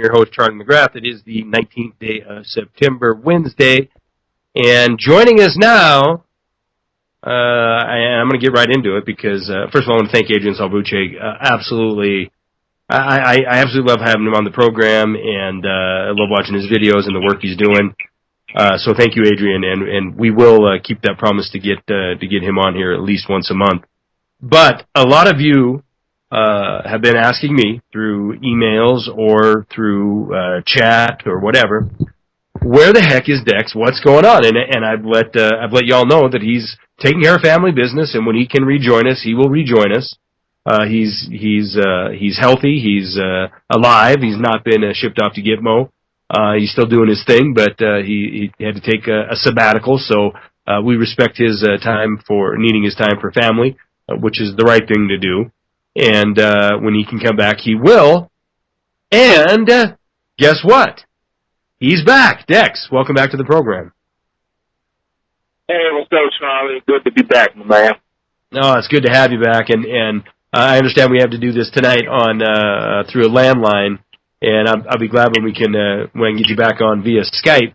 your host, Charlie McGrath. It is the 19th day of September, Wednesday. And joining us now, I'm going to get right into it because, first of all, I want to thank Adrian Salvucci. Absolutely. I absolutely love having him on the program, and I love watching his videos and the work he's doing. So thank you, Adrian, and we will keep that promise to get him on here at least once a month. But a lot of you have been asking me through emails or through chat or whatever, where the heck is Dex? What's going on? And I've let y'all know that he's taking care of family business, and when he can rejoin us, he will rejoin us. He's healthy. He's alive. He's not been shipped off to Gitmo. He's still doing his thing, but he had to take a sabbatical. So we respect his time for needing his time for family, which is the right thing to do. And when he can come back, he will. And guess what? He's back. Dex, welcome back to the program. Hey, what's up, Charlie? Good to be back, my man. No, it's good to have you back. And I understand we have to do this tonight on through a landline, and I'll be glad when I can get you back on via Skype,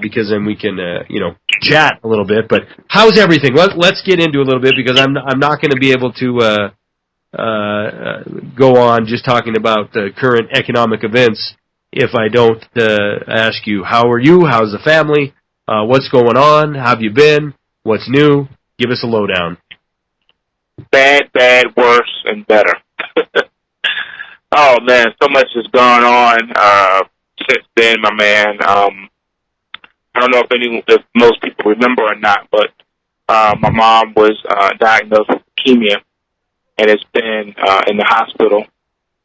because then we can chat a little bit. But how's everything? Let's get into a little bit, because I'm not going to be able to go on just talking about the current economic events if I don't ask you, how are you? How's the family? What's going on? How have you been? What's new? Give us a lowdown. Bad, worse, and better. Oh, man, so much has gone on since then, my man. I don't know if most people remember or not, but my mom was diagnosed with leukemia and has been in the hospital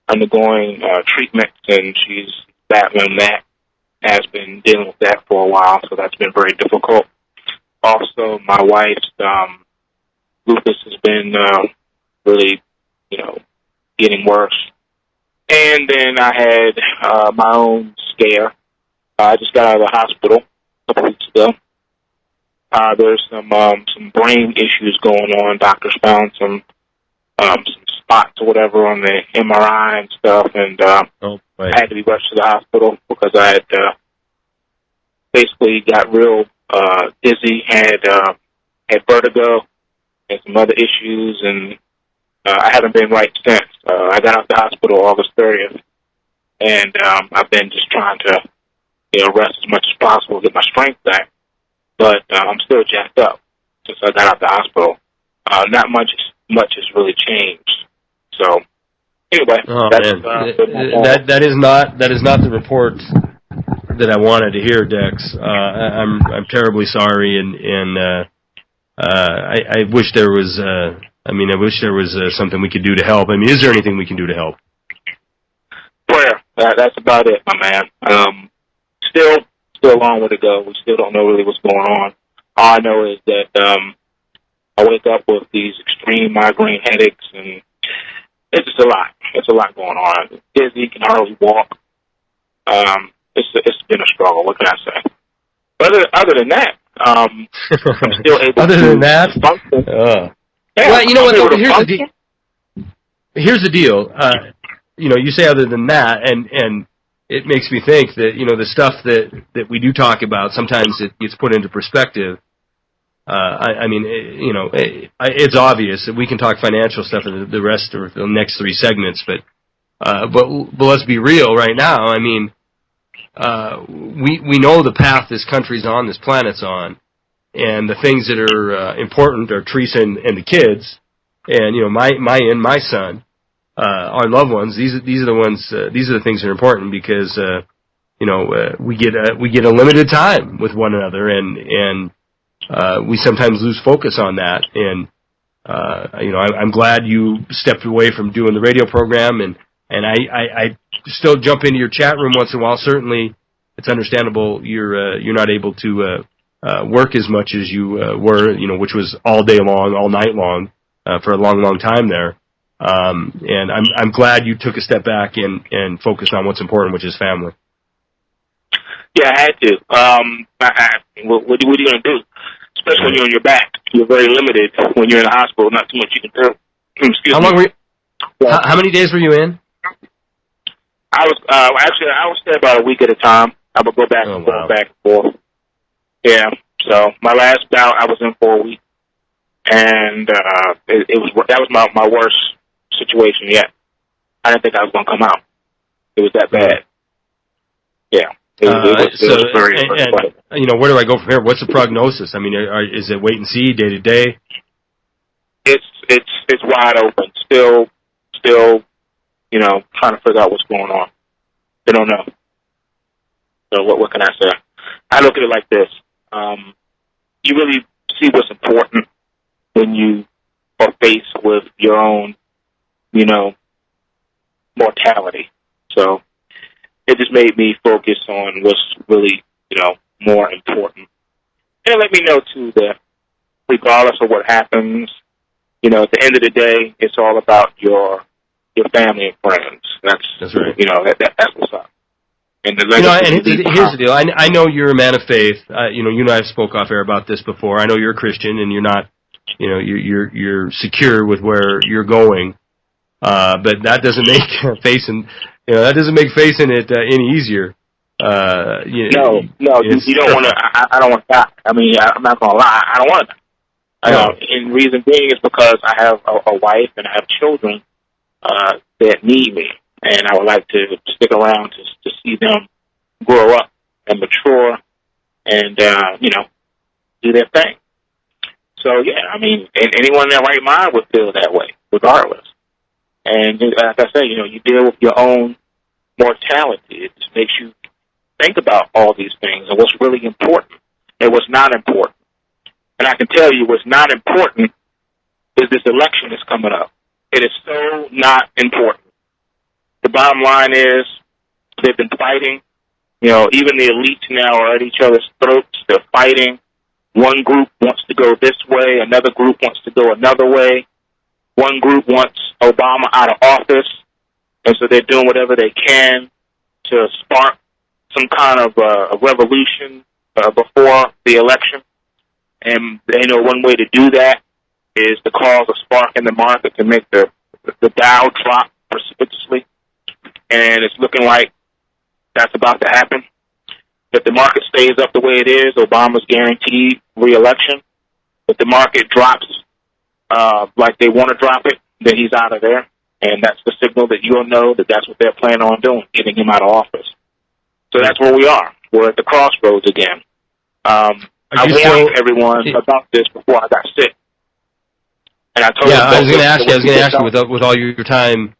undergoing treatment, and she's battling that, has been dealing with that for a while, so that's been very difficult. Also, my wife's lupus has been really, getting worse. And then I had my own scare. I just got out of the hospital a couple weeks ago. There's some brain issues going on. Doctors found some spots or whatever on the MRI and stuff, and I had to be rushed to the hospital because I had basically got real dizzy, had vertigo, and some other issues, and I haven't been right since. I got out the hospital August 30th, and I've been just trying to, rest as much as possible, get my strength back, but I'm still jacked up since I got out the hospital. Not much has really changed. So, anyway, that is not the report that I wanted to hear, Dex. I'm terribly sorry, and I wish there was. I wish there was something we could do to help. Is there anything we can do to help? Prayer. That's about it, my man. Still a long way to go. We still don't know really what's going on. All I know is that I wake up with these extreme migraine headaches, and it's just a lot. It's a lot going on. Dizzy, can hardly walk. It's been a struggle. What can I say? But other than that, I'm still able to function. Well, you know what? Here's the deal. You say other than that, and it makes me think that the stuff that we do talk about, sometimes it gets put into perspective. It's obvious that we can talk financial stuff in the rest of the next three segments, but let's be real right now. We know the path this country's on, this planet's on, and the things that are important are Teresa and the kids, and my son, our loved ones. These are the ones. These are the things that are important because we get a limited time with one another, and we sometimes lose focus on that. And I'm glad you stepped away from doing the radio program, and I still jump into your chat room once in a while. Certainly, it's understandable you're not able to work as much as you were, which was all day long, all night long, for a long time there. And I'm glad you took a step back and focused on what's important, which is family. Yeah, I had to. What are you going to do? Especially when you're on your back. You're very limited when you're in the hospital. Not too much you can do. Excuse me. How many days were you in? I would stay about a week at a time. I would go back and forth, back and forth. Yeah. So my last bout, I was in for a week, and that was my worst situation yet. I didn't think I was going to come out. It was that bad. Yeah. It was very and where do I go from here? What's the prognosis? I mean, is it wait and see, day to day? It's wide open. Still, trying to figure out what's going on. They don't know. So what can I say? I look at it like this. You really see what's important when you are faced with your own, mortality. So it just made me focus on what's really, more important. And let me know, too, that regardless of what happens, at the end of the day, it's all about your family and friends. That's right. That's what's up. And here's the deal. I know you're a man of faith. You and I have spoke off air about this before. I know you're a Christian and you're not, you're secure with where you're going. But that doesn't make facing it any easier. No, you don't want to. I don't want to die. I mean, I'm not gonna lie. I don't want to die. And reason being is because I have a wife and I have children that need me, and I would like to stick around to see them grow up and mature, and do their thing. So yeah, I mean, anyone in their right mind would feel that way, regardless. And like I say, you deal with your own mortality. It just makes you think about all these things and what's really important and what's not important. And I can tell you what's not important is this election that's coming up. It is so not important. The bottom line is they've been fighting. Even the elites now are at each other's throats. They're fighting. One group wants to go this way. Another group wants to go another way. One group wants Obama out of office, and so they're doing whatever they can to spark some kind of a revolution before the election. And one way to do that is to cause a spark in the market to make the Dow drop precipitously. And it's looking like that's about to happen. If the market stays up the way it is, Obama's guaranteed re-election. If the market drops like they want to drop it, then he's out of there. And that's the signal that you'll know that that's what they're planning on doing, getting him out of office. So that's where we are. We're at the crossroads again. I warned everyone about this before I got sick. And I told them I was going to ask you, with all your time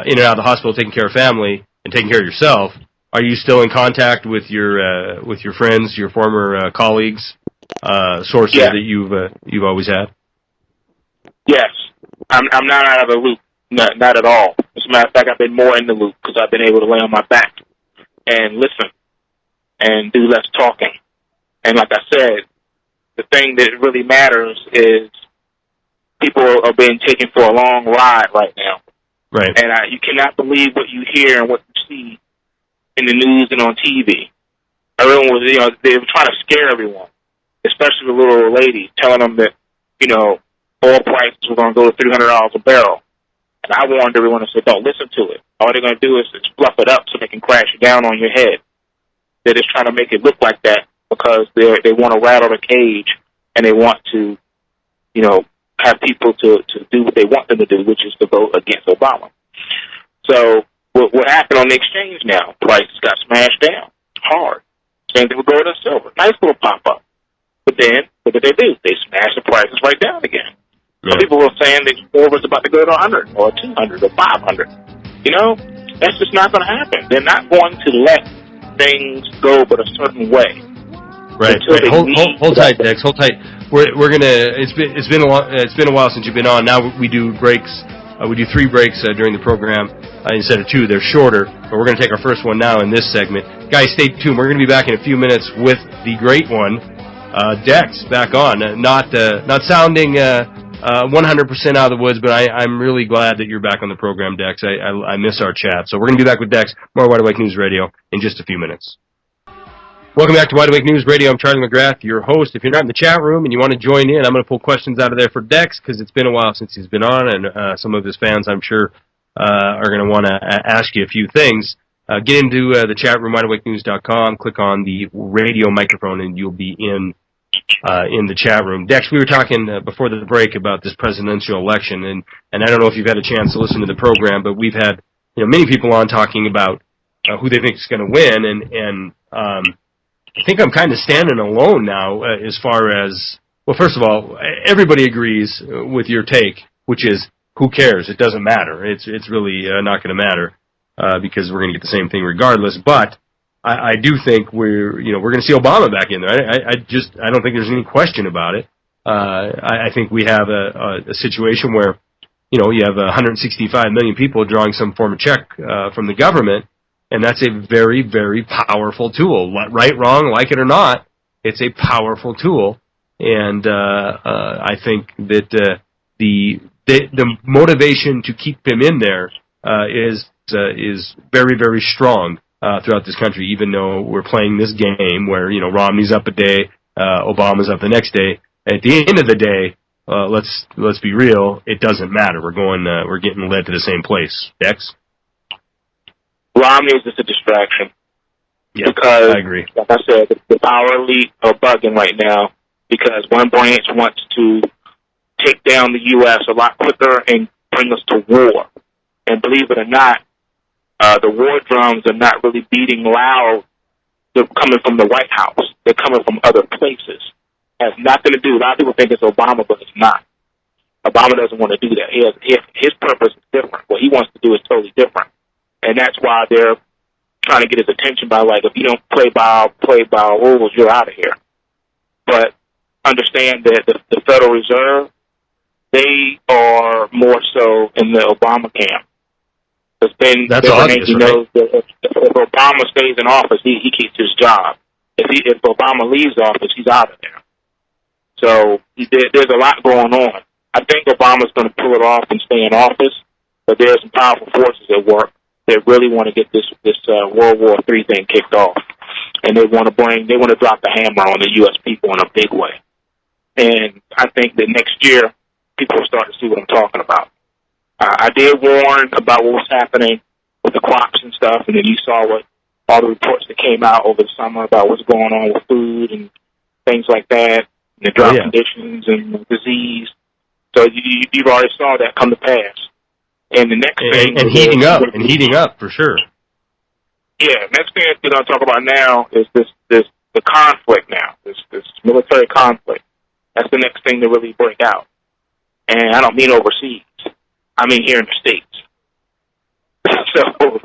in and out of the hospital taking care of family and taking care of yourself, are you still in contact with your friends, your former colleagues, sources that you've always had? Yes. I'm not out of the loop. Not at all. As a matter of fact, I've been more in the loop because I've been able to lay on my back and listen and do less talking. And like I said, the thing that really matters is people are being taken for a long ride right now. Right. And you cannot believe what you hear and what you see in the news and on TV. Everyone was, they were trying to scare everyone, especially the little old lady, telling them that, oil prices were going to go to $300 a barrel. And I warned everyone and said, don't listen to it. All they're going to do is fluff it up so they can crash it down on your head. They're just trying to make it look like that because they want to rattle the cage and they want to, have people to do what they want them to do, which is to vote against Obama. So what happened on the exchange now? Prices got smashed down hard. Same thing with gold and silver. Nice little pop-up. But then, what did they do? They smashed the prices right down again. Some people were saying that silver was about to go to 100 or 200 or 500. That's just not going to happen. They're not going to let things go but a certain way. Right. Hold tight, Dex. Hold tight. We're gonna. It's been a while since you've been on. Now we do breaks. We do 3 breaks during the program instead of 2. They're shorter, but we're gonna take our first one now in this segment. Guys, stay tuned. We're gonna be back in a few minutes with the great one, Dex, back on. Not sounding 100% out of the woods, but I'm really glad that you're back on the program, Dex. I miss our chat. So we're gonna be back with Dex, more Wide Awake News Radio, in just a few minutes. Welcome back to Wide Awake News Radio. I'm Charlie McGrath, your host. If you're not in the chat room and you want to join in, I'm going to pull questions out of there for Dex because it's been a while since he's been on, and some of his fans, I'm sure, are going to want to ask you a few things. Get into the chat room, wideawakenews.com, click on the radio microphone, and you'll be in the chat room. Dex, we were talking before the break about this presidential election, and I don't know if you've had a chance to listen to the program, but we've had many people on talking about who they think is going to win, and I think I'm kind of standing alone now as far as, well, first of all, everybody agrees with your take, which is, who cares? It doesn't matter. It's really not going to matter because we're going to get the same thing regardless. But I do think we're going to see Obama back in there. I don't think there's any question about it. I think we have a situation where you have 165 million people drawing some form of check from the government, and that's a very, very powerful tool. Right, wrong, like it or not, it's a powerful tool. And I think that the motivation to keep him in there is very, very strong throughout this country. Even though we're playing this game where Romney's up a day, Obama's up the next day. At the end of the day, let's be real. It doesn't matter. We're getting led to the same place. Dex? Romney is just a distraction. Yeah, because, I agree. like I said, the power elite are bugging right now because one branch wants to take down the U.S. a lot quicker and bring us to war. And believe it or not, the war drums are not really beating loud. They're coming from the White House. They're coming from other places. It has nothing to do. A lot of people think it's Obama, but it's not. Obama doesn't want to do that. His purpose is different. What he wants to do is totally different. And that's why they're trying to get his attention by, like, if you don't play by our rules, you're out of here. But understand that the Federal Reserve, they are more so in the Obama camp. That's obvious, he knows that if Obama stays in office, he keeps his job. If Obama leaves office, he's out of there. So there's a lot going on. I think Obama's going to pull it off and stay in office, but there's some powerful forces at work that really want to get this World War III thing kicked off, and they want to drop the hammer on the U.S. people in a big way. And I think that next year people will start to see what I'm talking about. I did warn about what was happening with the crops and stuff, and then you saw all the reports that came out over the summer about what's going on with food and things like that, and the drought conditions and the disease. So you've already saw that come to pass. And the next thing... And heating up, for sure. Yeah, next thing we're going to talk about now is the conflict now, this military conflict. That's the next thing to really break out. And I don't mean overseas. I mean here in the States. So...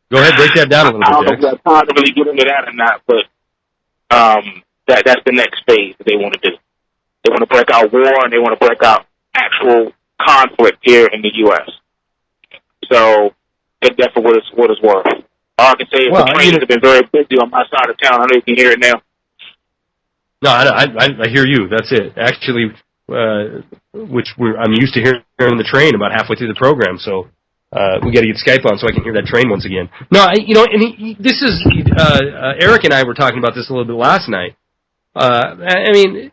Go ahead, break that down a little bit, I don't know if we have time to really get into that or not, but that's the next phase that they want to do. They want to break out war, and they want to break out actual conflict here in the U.S. So take that for what it's worth. All I can say is the trains have been very busy on my side of town. I know you can hear it now. No, I hear you. That's it. Actually, I'm used to hearing the train about halfway through the program, so we got to get Skype on so I can hear that train once again. No, this is Eric and I were talking about this a little bit last night. I mean,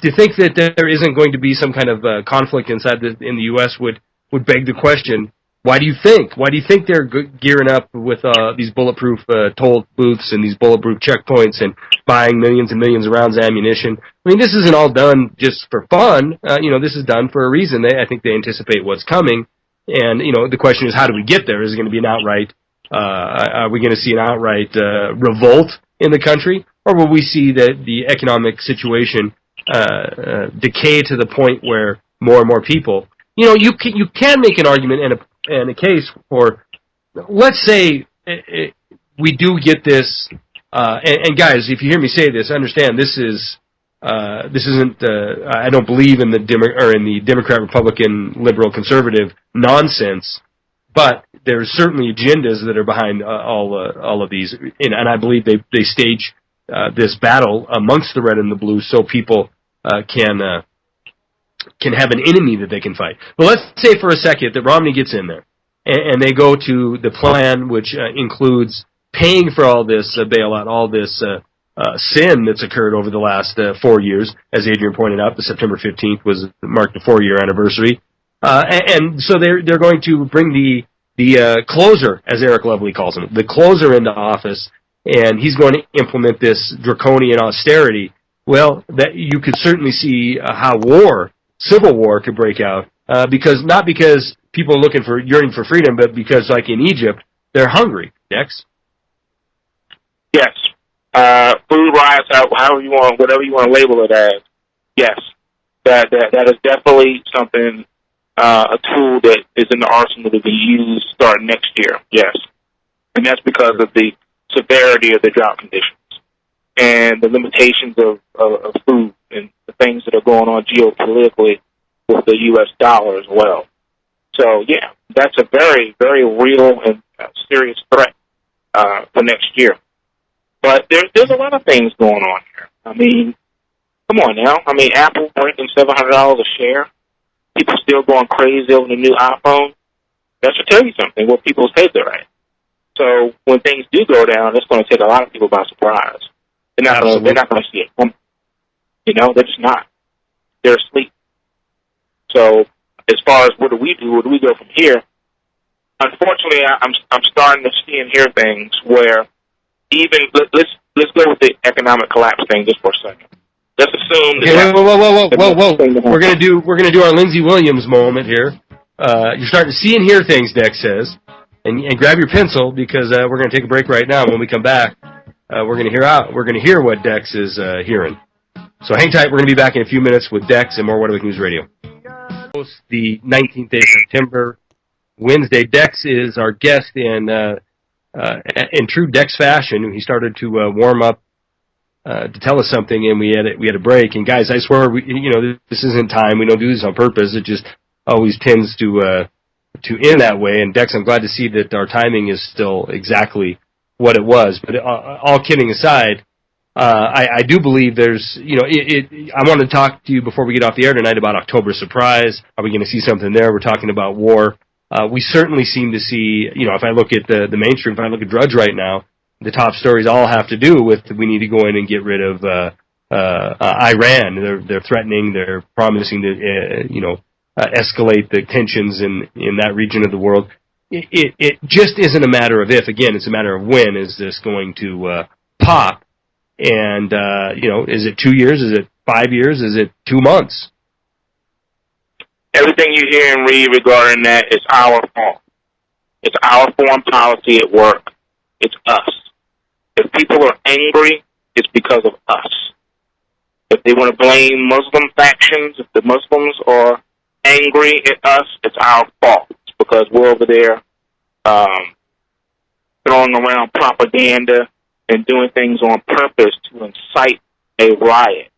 to think that there isn't going to be some kind of conflict in the U.S. would beg the question: why do you think they're gearing up with these bulletproof toll booths and these bulletproof checkpoints and buying millions and millions of rounds of ammunition? I mean, this isn't all done just for fun. This is done for a reason. I think they anticipate what's coming. And, the question is, how do we get there? Is it going to be an outright, are we going to see an outright revolt in the country? Or will we see the economic situation decay to the point where more and more people, you can make an argument and a case for, let's say we do get this, and guys, if you hear me say this, understand this isn't. I don't believe in the Democrat, Republican, liberal, conservative nonsense, but there's certainly agendas that are behind all of these, and I believe they stage this battle amongst the red and the blue so people can have an enemy that they can fight. But let's say for a second that Romney gets in there, and they go to the plan, which includes paying for all this bailout, all this sin that's occurred over the last 4 years. As Adrian pointed out, the September 15th marked the 4-year anniversary. And so they're going to bring the closer, as Eric Lovely calls him, the closer into office, and he's going to implement this draconian austerity. Well, that you could certainly see how civil war could break out, not because people are yearning for freedom, but because, like in Egypt, they're hungry. Dex? Yes. Food riots, however you want, whatever you want to label it as. Yes. That is definitely something, a tool that is in the arsenal to be used starting next year. Yes. And that's because of the severity of the drought conditions and the limitations of food and the things that are going on geopolitically with the U.S. dollar as well. So, yeah, that's a very, very real and serious threat for next year. But there's a lot of things going on here. I mean, come on now. I mean, Apple breaking $700 a share. People still going crazy over the new iPhone. That should tell you something, what people's heads are at. So when things do go down, it's going to take a lot of people by surprise. They're not going to see it coming. You know, they're just not. They're asleep. So as far as what do we do? Where do we go from here? Unfortunately, I'm starting to see and hear things where even let's go with the economic collapse thing just for a second. Let's assume that. Whoa! We're gonna do our Lindsey Williams moment here. You're starting to see and hear things, Dex says, and grab your pencil because we're gonna take a break right now. When we come back, we're gonna hear what Dex is hearing. So hang tight. We're gonna be back in a few minutes with Dex and more What Awake News Radio. The 19th day of September, Wednesday. Dex is our guest in true Dex fashion. He started to warm up to tell us something, and we had a break. And guys, I swear, this isn't time. We don't do this on purpose. It just always tends to end that way. And Dex, I'm glad to see that our timing is still exactly what it was. But all kidding aside, I do believe there's, I want to talk to you before we get off the air tonight about October surprise. Are we going to see something there? We're talking about war. We certainly seem to see, if I look at the mainstream, if I look at Drudge right now, the top stories all have to do with we need to go in and get rid of Iran. They're threatening, they're promising to, escalate the tensions in that region of the world. It just isn't a matter of if. Again, it's a matter of when is this going to pop. And, is it 2 years? Is it 5 years? Is it 2 months? Everything you hear and read regarding that is our fault. It's our foreign policy at work. It's us. If people are angry, it's because of us. If they want to blame Muslim factions, if the Muslims are angry at us, it's our fault. It's because we're over there throwing around propaganda and doing things on purpose to incite a riot.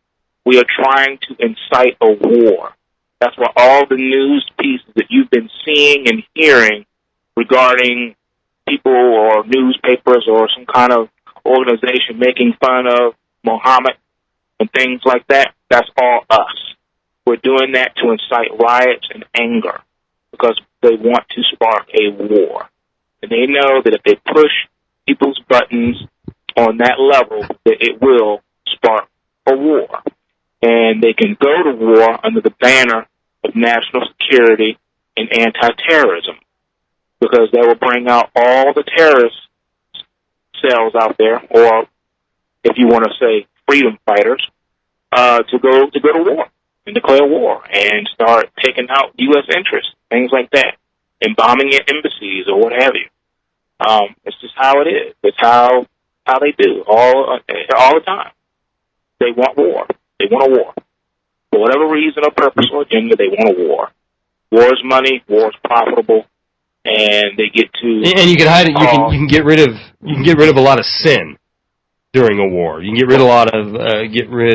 We are trying to incite a war. That's why all the news pieces that you've been seeing and hearing regarding people or newspapers or some kind of organization making fun of Muhammad and things like that, that's all us. We're doing that to incite riots and anger because they want to spark a war. And they know that if they push people's buttons on that level, that it will spark a war. And they can go to war under the banner of national security and anti-terrorism because that will bring out all the terrorist cells out there, or if you want to say freedom fighters, to go to war and declare war and start taking out U.S. interests, things like that, and bombing at embassies or what have you. It's just how it is. It's how they do all the time. They want war. They want a war. For whatever reason or purpose or agenda, they want a war. War is money. War is profitable, and they get to. And you can hide it. You can get rid of a lot of sin during a war. You can get rid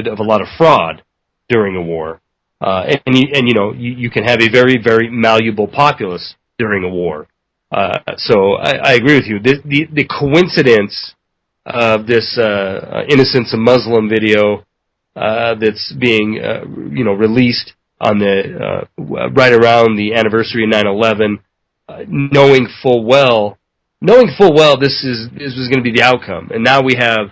of a lot of fraud during a war, you can have a very, very malleable populace during a war. So I agree with you. The coincidence of this Innocence of Muslim video that's being released on the right around the anniversary of 9/11, knowing full well this was going to be the outcome, and now we have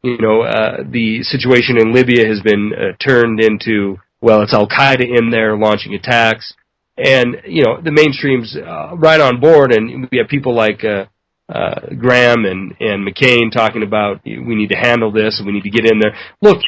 the situation in Libya has been turned into, well, it's Al Qaeda in there launching attacks. And, you know, the mainstream's right on board, and we have people like Graham and McCain talking about we need to handle this and we need to get in there. Look,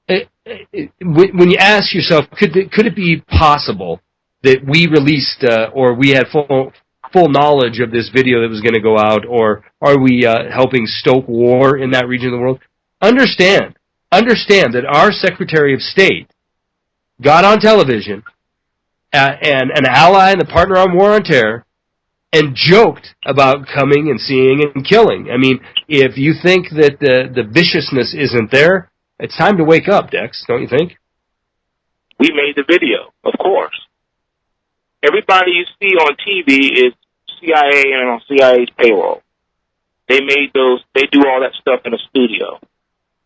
when you ask yourself, could it be possible that we released or we had full knowledge of this video that was going to go out, or are we helping stoke war in that region of the world? Understand that our Secretary of State got on television and an ally and the partner on war on terror and joked about coming and seeing and killing. I mean, if you think that the viciousness isn't there, it's time to wake up, Dex, don't you think? We made the video, of course. Everybody you see on TV is CIA and on CIA's payroll. They do all that stuff in a studio.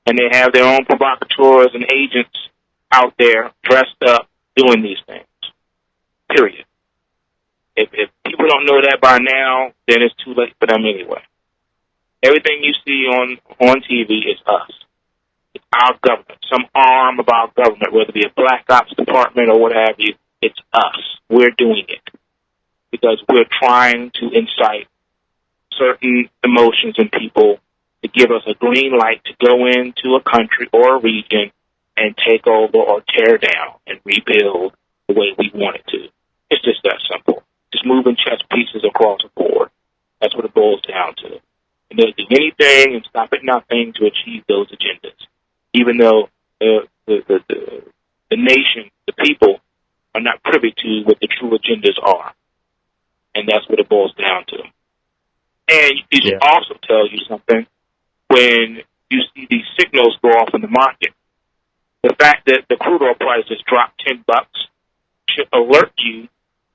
And they have their own provocateurs and agents out there dressed up doing these things. Period. If people don't know that by now, then it's too late for them anyway. Everything you see on TV is us. It's our government, some arm of our government, whether it be a black ops department or what have you. It's us. We're doing it because we're trying to incite certain emotions in people to give us a green light to go into a country or a region and take over or tear down and rebuild the way we want it to. It's just that simple. Just moving chess pieces across the board. That's what it boils down to. And they'll do anything and stop at nothing to achieve those agendas, even though the nation, the people, are not privy to what the true agendas are. And that's what it boils down to. And it should also tell you something when you see these signals go off in the market. The fact that the crude oil price has dropped $10 should alert you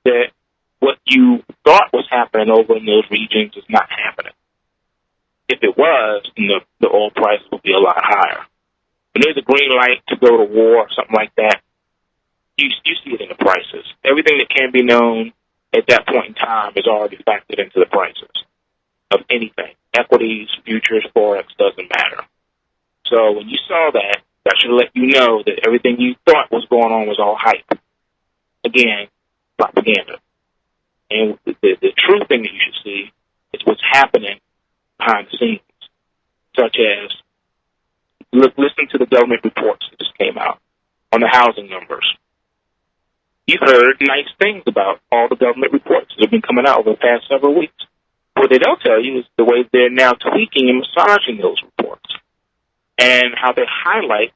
that what you thought was happening over in those regions is not happening. If it was, then the oil price would be a lot higher. When there's a green light to go to war or something like that, you see it in the prices. Everything that can be known at that point in time is already factored into the prices of anything. Equities, futures, forex, doesn't matter. So when you saw that, that should let you know that everything you thought was going on was all hype. Again, propaganda. And the true thing that you should see is what's happening behind the scenes, such as listen to the government reports that just came out on the housing numbers. You've heard nice things about all the government reports that have been coming out over the past several weeks. What they don't tell you is the way they're now tweaking and massaging those reports and how they highlight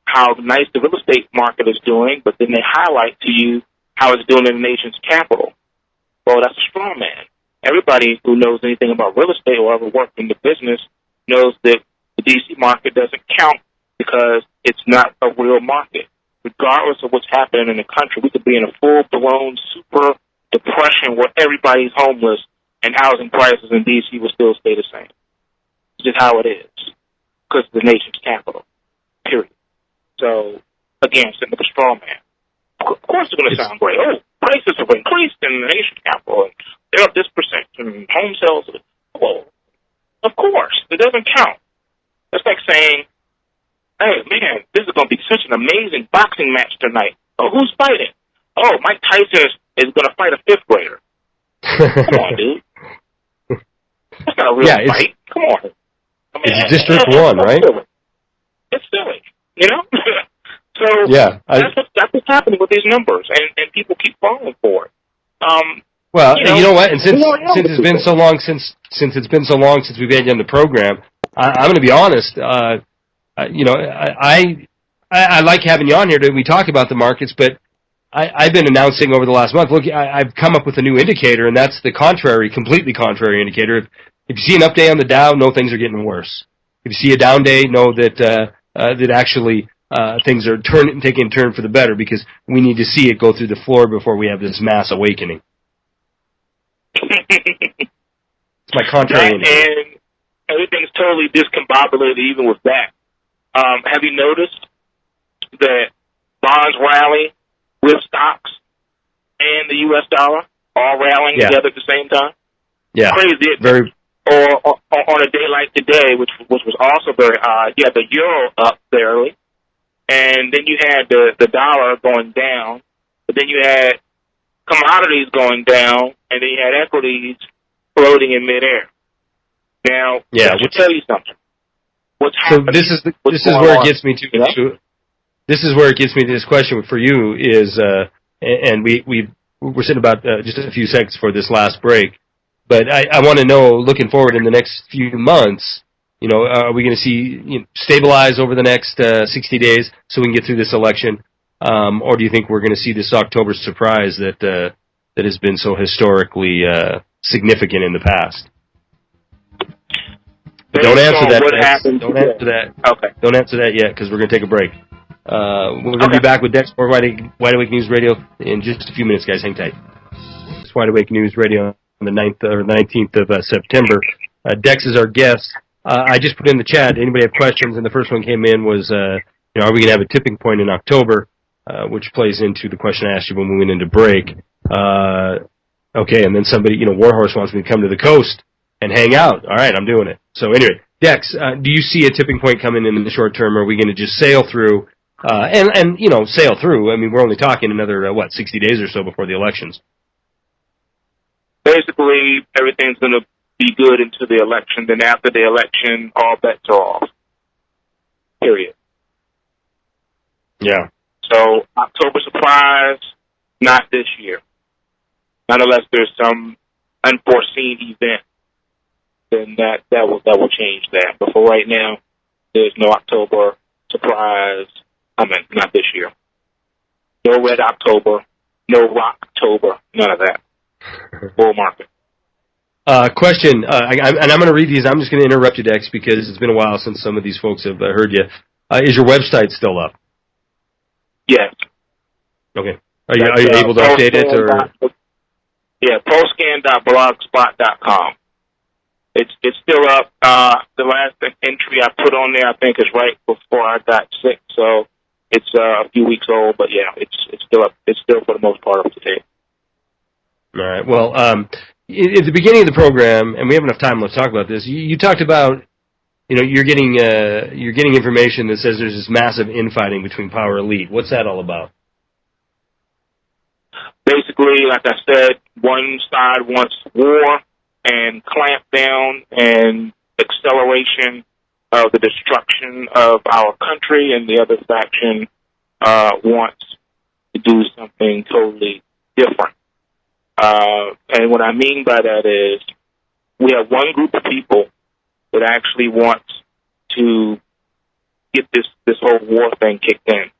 how nice the real estate market is doing, but then they highlight to you how it's doing in the nation's capital. Well, that's a straw man. Everybody who knows anything about real estate or ever worked in the business knows that the D.C. market doesn't count because it's not a real market. Regardless of what's happening in the country, we could be in a full-blown super depression where everybody's homeless and housing prices in D.C. will still stay the same. It's just how it is because it's the nation's capital, period. So, again, sitting like a straw man. Of course it's going to sound great. Oh, prices have increased in the nation's capital, and they're up this percent, and home sales. Well, of course, it doesn't count. It's like saying, hey, man, this is going to be such an amazing boxing match tonight. Oh, who's fighting? Oh, Mike Tyson is going to fight a fifth grader. Come on, dude. That's not a real fight. Come on. I mean, it's District 1, right? It's silly, you know? So that's what's happening with these numbers, and people keep falling for it. Well, you know what? And since it's been so long since we've had you on the program, I'm going to be honest. I like having you on here we talk about the markets, but I've been announcing over the last month. Look, I've come up with a new indicator, and that's the completely contrary indicator. If you see an up day on the Dow, know things are getting worse. If you see a down day, know that actually things are taking a turn for the better because we need to see it go through the floor before we have this mass awakening. It's my contrary indicator. And everything's totally discombobulated even with that. Have you noticed that bonds rally with stocks and the U.S. dollar all rallying together at the same time? Yeah. Crazy. Very. Or on a day like today, which was also very odd, you had the euro up barely, and then you had the dollar going down, but then you had commodities going down, and then you had equities floating in midair. Now, Yeah, let me tell you something. What's so happening? this is where it gets me to this is where it gets me to this question for you is, and we're sitting about just a few seconds for this last break, but I want to know, looking forward in the next few months, are we going to see stabilize over the next 60 days so we can get through this election, or do you think we're going to see this October surprise that has been so historically significant in the past? Don't answer that. Don't answer that. Okay. Don't answer that yet because we're going to take a break. We're going to be back with Dex for Wide Awake News Radio in just a few minutes, guys. Hang tight. It's Wide Awake News Radio on the 9th or 19th of September. Dex is our guest. I just put in the chat. Anybody have questions? And the first one came in was, are we going to have a tipping point in October? Which plays into the question I asked you when we went into break. Okay, and then somebody, Warhorse wants me to come to the coast and hang out. All right, I'm doing it. So anyway, Dex, do you see a tipping point coming in the short term? Or are we going to just sail through? Sail through. I mean, we're only talking another 60 days or so before the elections. Basically, everything's going to be good into the election. Then after the election, all bets are off. Period. Yeah. So October surprise, not this year. Not unless there's some unforeseen event, then that will change that. But for right now, there's no October surprise. Not this year. No red October, no Rocktober, none of that. Bull market. Question, and I'm going to read these. I'm just going to interrupt you, Dex, because it's been a while since some of these folks have heard you. Is your website still up? Yes. Okay. Are you able to update it? Or? Yeah, proscan.blogspot.com. It's still up. The last entry I put on there, I think, is right before I got sick, so it's a few weeks old. But yeah, it's still up. It's still for the most part up to date. All right. Well, at the beginning of the program, and we have enough time. Let's talk about this. You talked about, you're getting information that says there's this massive infighting between power elite. What's that all about? Basically, like I said, one side wants war and clamp down and acceleration of the destruction of our country, and the other faction wants to do something totally different. And what I mean by that is we have one group of people that actually wants to get this whole war thing kicked in,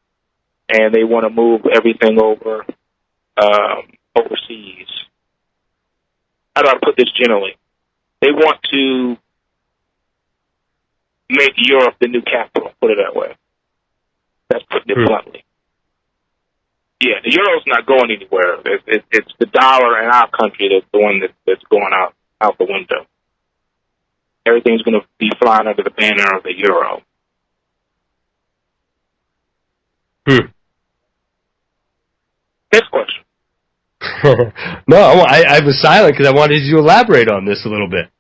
and they want to move everything over overseas. How do I put this generally? They want to make Europe the new capital, put it that way. That's putting it bluntly. Yeah, the euro's not going anywhere. It's the dollar in our country that's the one that's going out the window. Everything's going to be flying under the banner of the euro. Next question. No, I was silent because I wanted you to elaborate on this a little bit.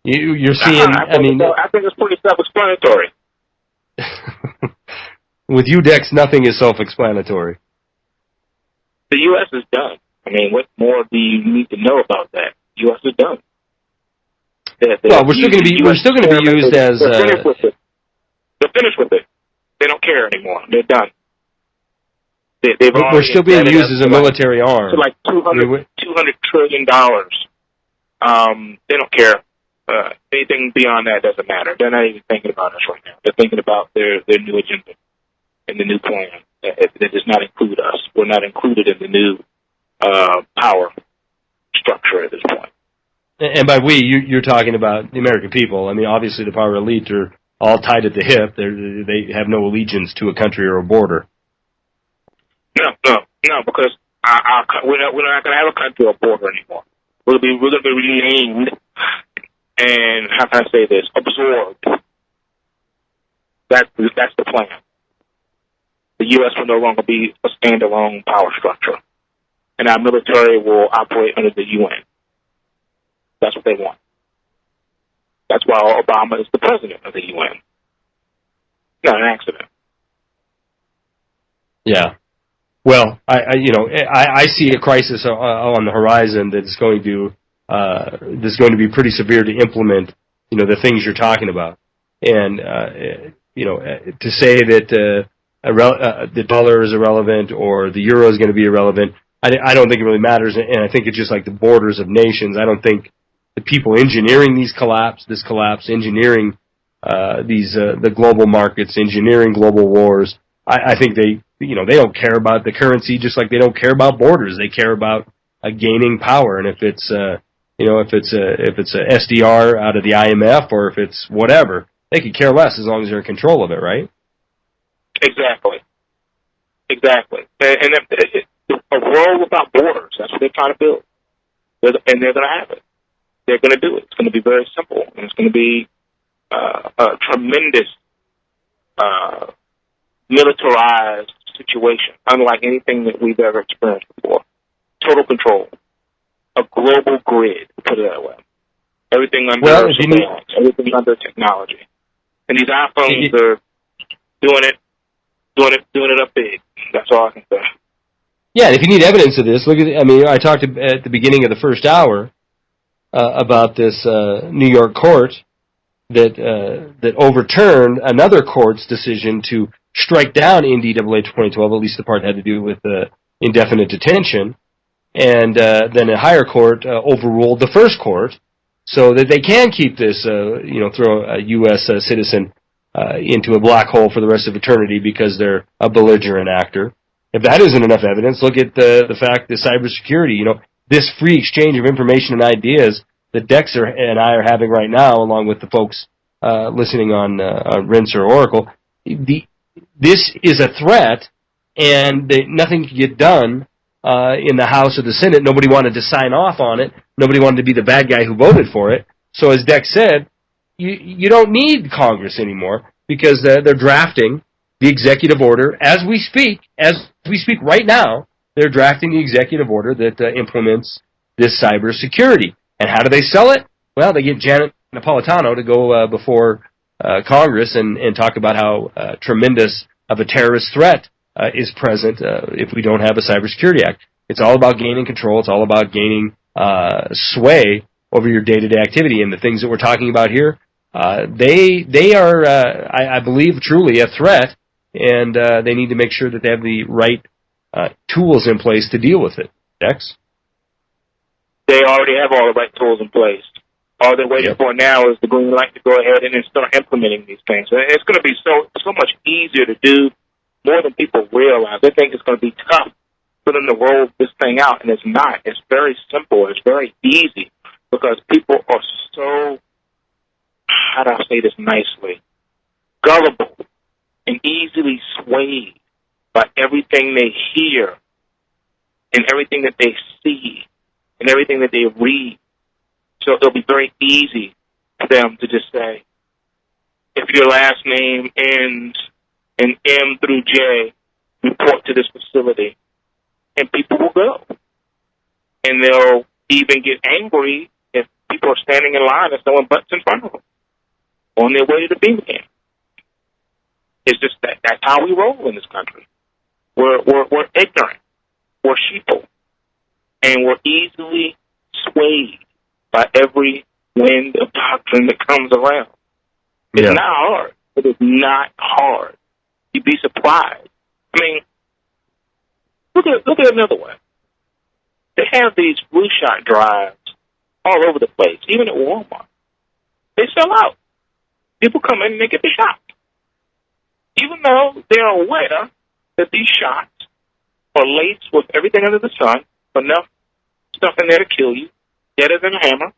You're seeing, I think it's pretty self-explanatory. With you, Dex, nothing is self-explanatory. The U.S. is done. I mean, what more do you need to know about that? The U.S. is done. We're still going to be used as. They're finished with it. They don't care anymore. They're done. We're still being used as a military arm. So like $200 trillion. They don't care. Anything beyond that doesn't matter. They're not even thinking about us right now. They're thinking about their new agenda and the new plan. That does not include us. We're not included in the new power structure at this point. And by we, you're talking about the American people. I mean, obviously the power elite are all tied at the hip. They have no allegiance to a country or a border. No, because we're not going to have a country or border anymore. We're going to be renamed, and how can I say this? Absorbed. That's the plan. The U.S. will no longer be a standalone power structure, and our military will operate under the UN. That's what they want. That's why Obama is the president of the UN. Not an accident. Yeah. Well, I see a crisis on the horizon that's going to be pretty severe to implement, the things you're talking about. And, to say that, the dollar is irrelevant or the euro is going to be irrelevant, I don't think it really matters. And I think it's just like the borders of nations. I don't think the people engineering this collapse, engineering, the global markets, engineering global wars, I think they don't care about the currency, just like they don't care about borders. They care about gaining power. And if it's a SDR out of the IMF or if it's whatever, they could care less as long as they're in control of it, right? Exactly. And a world without borders, that's what they're trying to build. And they're going to have it. They're going to do it. It's going to be very simple. And it's going to be a tremendous militarized situation, unlike anything that we've ever experienced before. Total control. A global grid, put it that way. Everything under surveillance, everything under technology. And these iPhones are doing it up big. That's all I can say. Yeah, and if you need evidence of this, I talked at the beginning of the first hour about this New York court that overturned another court's decision to strike down NDAA 2012, at least the part that had to do with indefinite detention, and then a higher court overruled the first court so that they can keep this, throw a U.S. Citizen into a black hole for the rest of eternity because they're a belligerent actor. If that isn't enough evidence, look at the fact that cybersecurity, this free exchange of information and ideas that Dex and I are having right now, along with the folks listening on Rinse or Oracle, this is a threat, and nothing can get done in the House or the Senate. Nobody wanted to sign off on it. Nobody wanted to be the bad guy who voted for it. So as Dex said, you don't need Congress anymore because they're drafting the executive order as we speak. As we speak right now, they're drafting the executive order that implements this cybersecurity. And how do they sell it? Well, they get Janet Napolitano to go before Congress and talk about how tremendous of a terrorist threat is present if we don't have a cybersecurity act. It's all about gaining control. It's all about gaining sway over your day-to-day activity. And the things that we're talking about here, they are, I believe, truly a threat, and they need to make sure that they have the right tools in place to deal with it. Dex? They already have all the right tools in place. All they're waiting for now is the green light to go ahead and start implementing these things. And it's going to be so much easier to do, more than people realize. They think it's going to be tough for them to roll this thing out, and it's not. It's very simple. It's very easy because people are so, how do I say this nicely, gullible and easily swayed by everything they hear and everything that they see and everything that they read. So it'll be very easy for them to just say, if your last name ends in M through J, report to this facility, and people will go. And they'll even get angry if people are standing in line and someone butts in front of them on their way to the beer camp. It's just that's how we roll in this country. We're ignorant. We're sheeple. And we're easily swayed by every wind of doctrine that comes around. It's not hard. It is not hard. You'd be surprised. I mean, look at another one. They have these flu shot drives all over the place, even at Walmart. They sell out. People come in and they get the shot. Even though they're aware that these shots are laced with everything under the sun, enough stuff in there to kill you, deader than a hammer,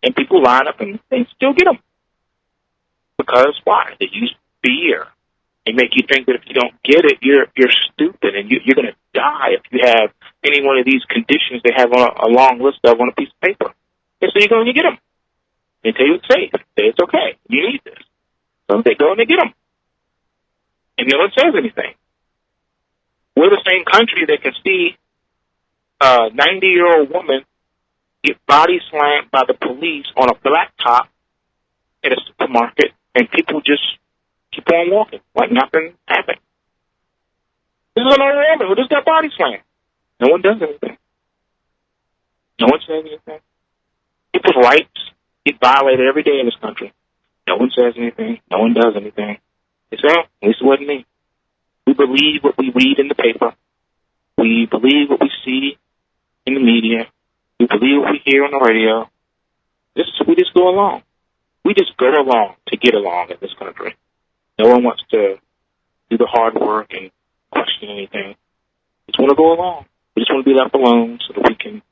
and people line up and they still get them. Because why? They use fear. They make you think that if you don't get it, you're stupid and you're going to die if you have any one of these conditions they have on a long list of on a piece of paper. And so you go and you get them. They tell you it's safe. They say it's okay. You need this. So they go and they get them. And no one says anything. We're the same country that can see a 90-year-old woman get body slammed by the police on a blacktop at a supermarket, and people just keep on walking like nothing happened. This is an old woman who just got body slammed. No one does anything. No one says anything. People's rights get violated every day in this country. No one says anything. No one does anything. They say, at least it wasn't me. We believe what we read in the paper. We believe what we see in the media. We believe what we hear on the radio. We just go along. We just go along to get along in this country. No one wants to do the hard work and question anything. We just want to go along. We just want to be left alone so that we can,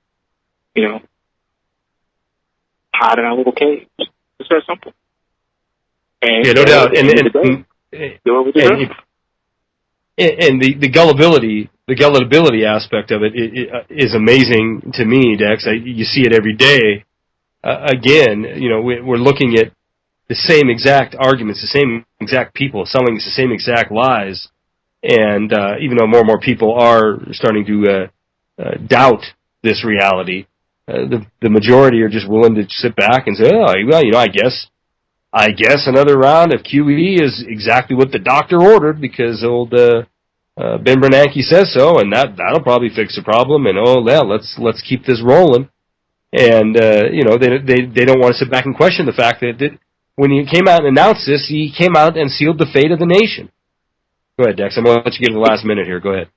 hide in our little caves. It's that simple. And, yeah, no doubt. And the gullibility aspect of it is amazing to me, Dex. You see it every day. Again, we're looking at the same exact arguments, the same exact people selling the same exact lies, and even though more and more people are starting to doubt this reality, the majority are just willing to sit back and say, oh, well, I guess another round of QE is exactly what the doctor ordered because old Ben Bernanke says so, and that'll probably fix the problem. And let's keep this rolling. And they don't want to sit back and question the fact that when he came out and announced this, he came out and sealed the fate of the nation. Go ahead, Dex. I'm going to let you get to the last minute here. Go ahead.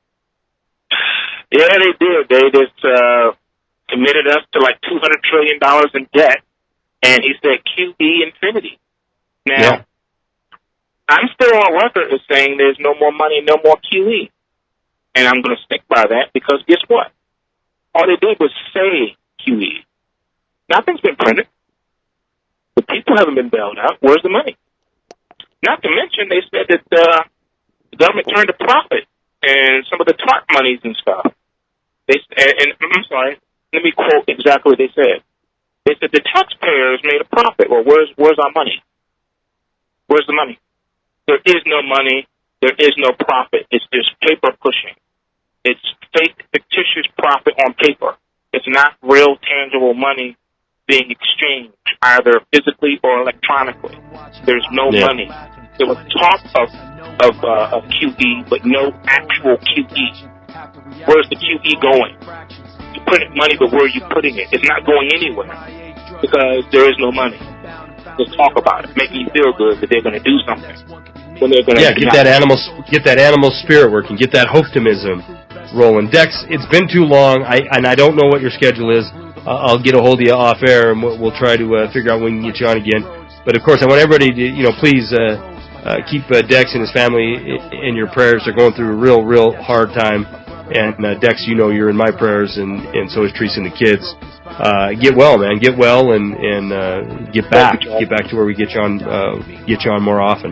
Yeah, they did. They just committed us to like $200 trillion in debt, and he said QE infinity. Now, I'm still on record as saying there's no more money, no more QE. And I'm going to stick by that because guess what? All they did was say QE. Nothing's been printed. The people haven't been bailed out. Where's the money? Not to mention they said that the government turned a profit and some of the TARP monies and stuff. And I'm sorry, let me quote exactly what they said. They said the taxpayers made a profit. Well, where's our money? Where's the money? There is no money. There is no profit. It's just paper pushing. It's fake, fictitious profit on paper. It's not real, tangible money being exchanged, either physically or electronically. There's no money. There was talk of QE, but no actual QE. Where's the QE going? You printed money, but where are you putting it? It's not going anywhere because there is no money. Just talk about it, making you feel good that they're going to do something. When they're going to get that animal spirit working, get that optimism rolling. Dex, it's been too long, and I don't know what your schedule is. I'll get a hold of you off air, and we'll try to figure out when we can get you on again. But of course, I want everybody to please keep Dex and his family in your prayers. They're going through a real hard time. And Dex, you're in my prayers, and so is Teresa and the kids. Get well, man. Get well, and get back to where we get you on more often.